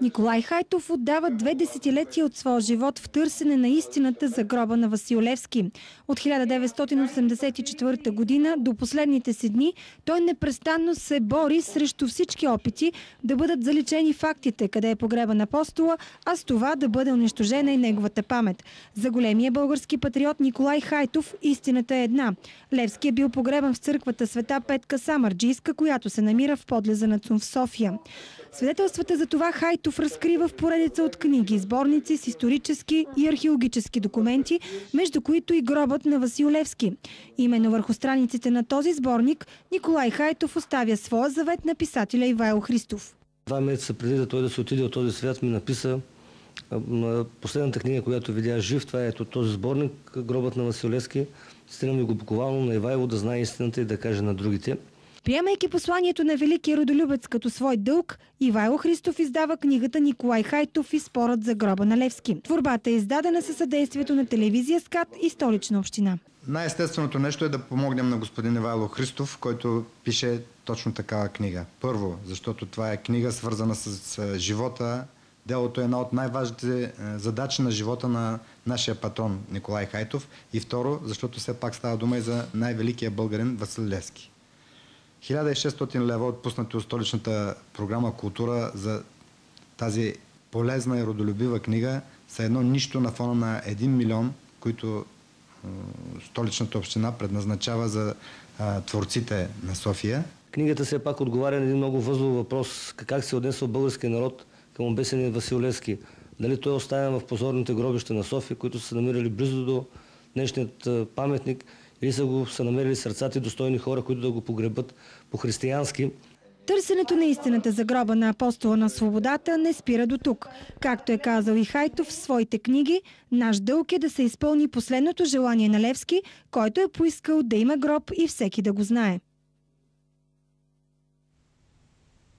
Николай Хайтов отдава 2 десетилетия от своя живот в търсене на истината за гроба на Васил Левски. От 1984 година до последните си дни той непрестанно се бори срещу всички опити да бъдат заличени фактите, къде е погребан апостола, а с това да бъде унищожена и неговата памет. За големия български патриот Николай Хайтов истината е една. Левски е бил погребан в църквата Света Петка Самарджийска, която се намира в подлеза на ЦУМ в София. Свидетелствата за това Хайтов разкрива в поредица от книги, сборници с исторически и археологически документи, между които и гробът на Васил Левски. Именно върху страниците на този сборник Николай Хайтов оставя своя завет на писателя Ивайло Христов. 2 месеца преди да той да се отиде от този свят ми написа последната книга, която видя жив. Това е този сборник, гробът на Васил Левски. Стигна ми го буквално на Ивайло да знае истината и да каже на другите. Приемайки посланието на великия родолюбец като свой дълг, Ивайло Христов издава книгата Николай Хайтов и спорът за гроба на Левски. Творбата е издадена със съдействието на телевизия СКАТ и Столична община. Най-естественото нещо е да помогнем на господин Ивайло Христов, който пише точно такава книга. Първо, защото това е книга свързана с живота. Делото е една от най-важните задачи на живота на нашия патрон Николай Хайтов. И второ, защото все пак става дума и за най-великия българин Васил Левски. 1600 лева отпуснати от столичната програма Култура за тази полезна и родолюбива книга са едно нищо на фона на 1 милион, които столичната община предназначава за творците на София. Книгата все пак отговаря на един много възлов въпрос. Как се отнесъл българския народ към обесения Васил Левски? Дали той е оставен в позорните гробища на София, които са намирали близо до днешният паметник, или са намерили сърцата и достойни хора, които да го погребат по-християнски. Търсенето на истината за гроба на апостола на свободата не спира до тук. Както е казал и Хайтов в своите книги, наш дълг е да се изпълни последното желание на Левски, който е поискал да има гроб и всеки да го знае.